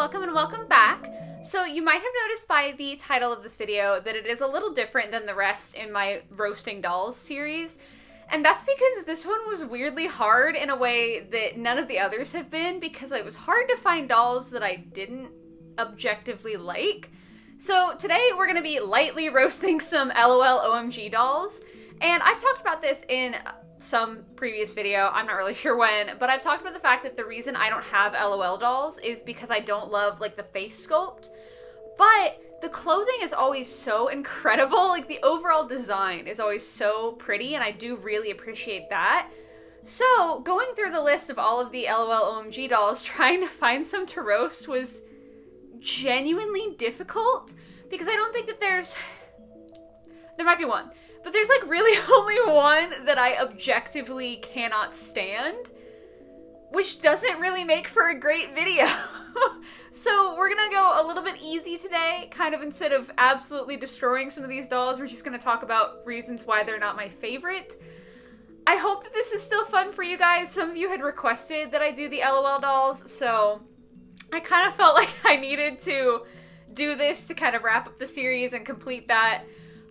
welcome and welcome back. So you might have noticed by the title of this video that it is a little different than the rest in my Roasting Dolls series. And that's because this one was weirdly hard in a way that none of the others have been, because it was hard to find dolls that I didn't objectively like. So today we're going to be lightly roasting some LOL OMG dolls. And I've talked about this in some previous video, I'm not really sure when, but I've talked about the fact that the reason I don't have LOL dolls is because I don't love, like, the face sculpt. But the clothing is always so incredible, like, the overall design is always so pretty, and I do really appreciate that. So, going through the list of all of the LOL OMG dolls, trying to find some to roast was genuinely difficult, because I don't think that there might be one. But there's, like, really only one that I objectively cannot stand, which doesn't really make for a great video. So we're gonna go a little bit easy today, kind of instead of absolutely destroying some of these dolls, we're just gonna talk about reasons why they're not my favorite. I hope that this is still fun for you guys. Some of you had requested that I do the LOL dolls, so I kind of felt like I needed to do this to kind of wrap up the series and complete that.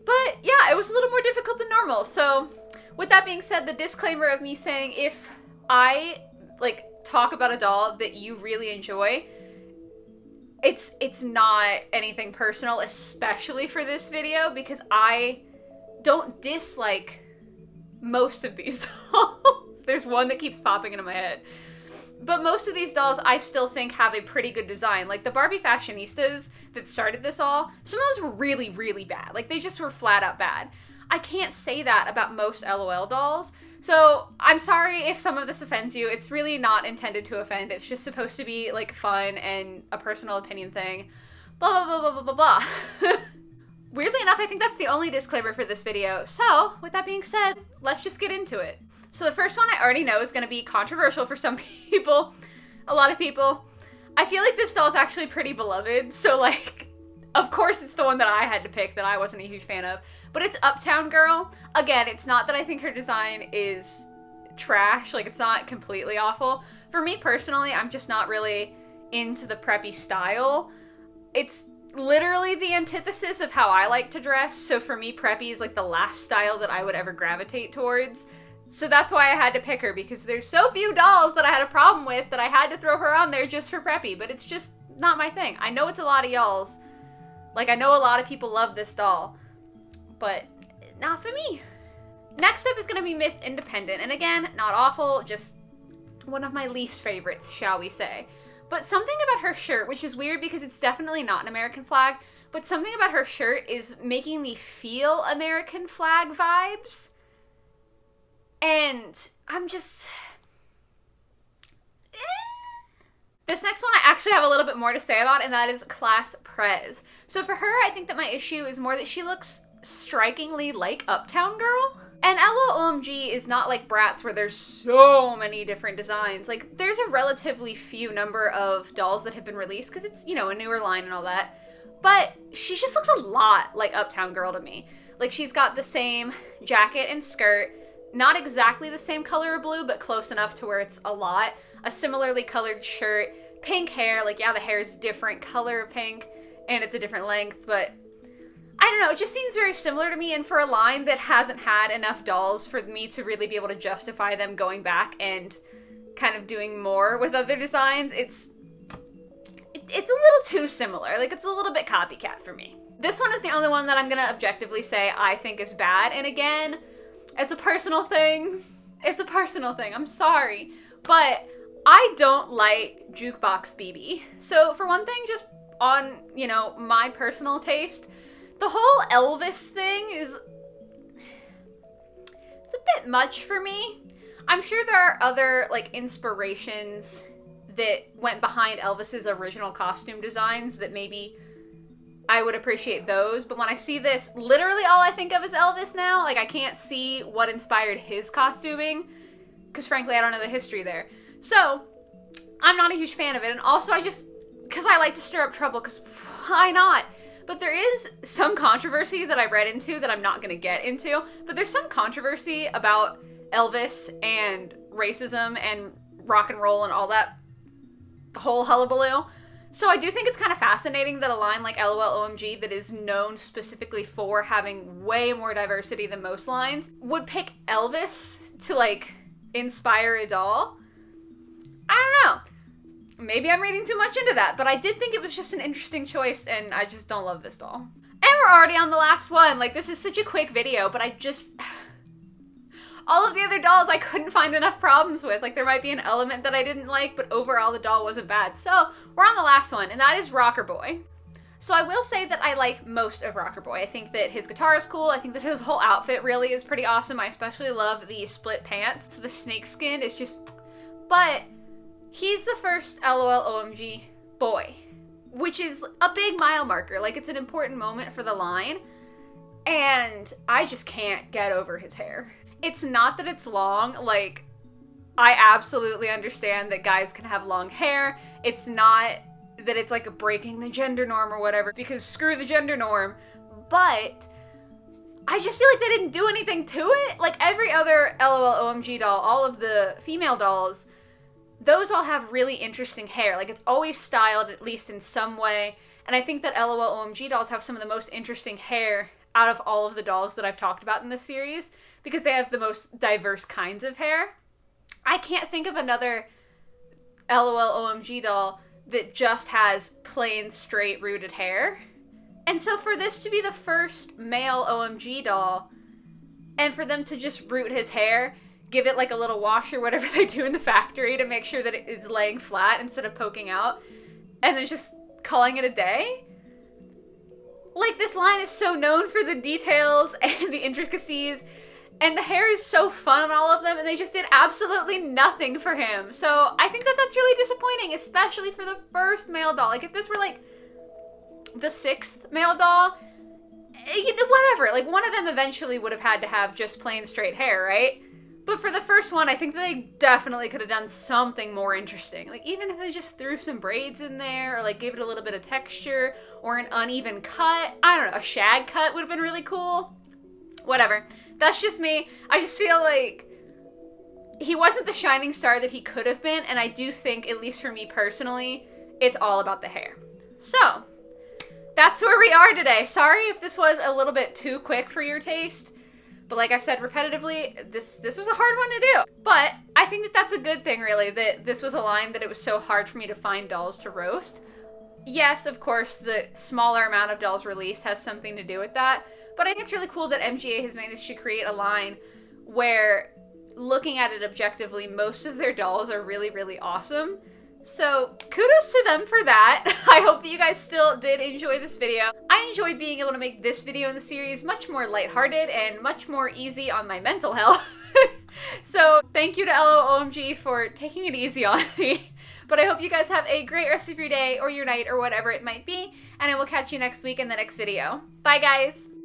But yeah, it was a little more difficult than normal. So with that being said, the disclaimer of me saying if I like talk about a doll that you really enjoy, it's not anything personal, especially for this video, because I don't dislike most of these dolls. There's one that keeps popping into my head. But most of these dolls I still think have a pretty good design. Like the Barbie fashionistas that started this all, some of those were really, really bad. Like they just were flat out bad. I can't say that about most LOL dolls. So I'm sorry if some of this offends you. It's really not intended to offend. It's just supposed to be like fun and a personal opinion thing. Blah, blah, blah, blah, blah, blah, blah. Weirdly enough, I think that's the only disclaimer for this video. So with that being said, let's just get into it. So the first one I already know is going to be controversial for some people, a lot of people. I feel like this doll is actually pretty beloved, so like, of course it's the one that I had to pick that I wasn't a huge fan of, but it's Uptown Girl. Again, it's not that I think her design is trash, like it's not completely awful. For me personally, I'm just not really into the preppy style. It's literally the antithesis of how I like to dress, so for me preppy is like the last style that I would ever gravitate towards. So that's why I had to pick her, because there's so few dolls that I had a problem with that I had to throw her on there just for preppy, but it's just not my thing. I know it's a lot of y'all's. Like, I know a lot of people love this doll, but not for me. Next up is going to be Miss Independent, and again, not awful, just one of my least favorites, shall we say. But something about her shirt, which is weird because it's definitely not an American flag, but something about her shirt is making me feel American flag vibes. And I'm just... This next one I actually have a little bit more to say about, and that is Class Prez. So for her, I think that my issue is more that she looks strikingly like Uptown Girl. And LOL OMG is not like Bratz where there's so many different designs. Like, there's a relatively few number of dolls that have been released, because it's, you know, a newer line and all that. But she just looks a lot like Uptown Girl to me. Like, she's got the same jacket and skirt, not exactly the same color of blue, but close enough to where it's a lot. A similarly colored shirt, pink hair, like yeah, the hair is different color of pink, and it's a different length, but I don't know, it just seems very similar to me, and for a line that hasn't had enough dolls for me to really be able to justify them going back and kind of doing more with other designs, it's a little too similar. Like, it's a little bit copycat for me. This one is the only one that I'm gonna objectively say I think is bad, and again, it's a personal thing. It's a personal thing. I'm sorry. But I don't like Jukebox BB. So for one thing, just on, you know, my personal taste, the whole Elvis thing is... it's a bit much for me. I'm sure there are other, like, inspirations that went behind Elvis's original costume designs that maybe I would appreciate those, but when I see this, literally all I think of is Elvis now. Like, I can't see what inspired his costuming, because frankly, I don't know the history there. So, I'm not a huge fan of it, and also because I like to stir up trouble, because why not? But there is some controversy that I read into that I'm not going to get into, but there's some controversy about Elvis and racism and rock and roll and all that whole hullabaloo. So I do think it's kind of fascinating that a line like LOL OMG that is known specifically for having way more diversity than most lines would pick Elvis to, like, inspire a doll. I don't know. Maybe I'm reading too much into that, but I did think it was just an interesting choice, and I just don't love this doll. And we're already on the last one. Like, this is such a quick video, but I just... all of the other dolls I couldn't find enough problems with. Like, there might be an element that I didn't like, but overall the doll wasn't bad. So, we're on the last one, and that is Rocker Boy. So I will say that I like most of Rocker Boy. I think that his guitar is cool. I think that his whole outfit really is pretty awesome. I especially love the split pants. The snake skin is just... but he's the first LOL OMG boy, which is a big mile marker. Like, it's an important moment for the line, and I just can't get over his hair. It's not that it's long, like, I absolutely understand that guys can have long hair. It's not that it's like breaking the gender norm or whatever, because screw the gender norm, but I just feel like they didn't do anything to it. Like, every other LOL OMG doll, all of the female dolls, those all have really interesting hair. Like, it's always styled, at least in some way, and I think that LOL OMG dolls have some of the most interesting hair out of all of the dolls that I've talked about in this series, because they have the most diverse kinds of hair. I can't think of another LOL OMG doll that just has plain, straight, rooted hair. And so for this to be the first male OMG doll, and for them to just root his hair, give it like a little wash or whatever they do in the factory to make sure that it is laying flat instead of poking out, and then just calling it a day? Like, this line is so known for the details and the intricacies, and the hair is so fun on all of them, and they just did absolutely nothing for him. So I think that that's really disappointing, especially for the first male doll. Like, if this were, like, the 6th male doll, whatever. Like, one of them eventually would have had to have just plain straight hair, right? But for the first one, I think they definitely could have done something more interesting. Like, even if they just threw some braids in there, or, like, gave it a little bit of texture, or an uneven cut. I don't know, a shag cut would have been really cool. Whatever. That's just me. I just feel like he wasn't the shining star that he could have been, and I do think, at least for me personally, it's all about the hair. So, that's where we are today. Sorry if this was a little bit too quick for your taste, but like I've said repetitively, this was a hard one to do. But I think that that's a good thing, really, that this was a line that it was so hard for me to find dolls to roast. Yes, of course, the smaller amount of dolls released has something to do with that, but I think it's really cool that MGA has managed to create a line where, looking at it objectively, most of their dolls are really, really awesome. So kudos to them for that. I hope that you guys still did enjoy this video. I enjoyed being able to make this video in the series much more lighthearted and much more easy on my mental health. So thank you to LOL OMG for taking it easy on me. But I hope you guys have a great rest of your day or your night or whatever it might be, and I will catch you next week in the next video. Bye guys!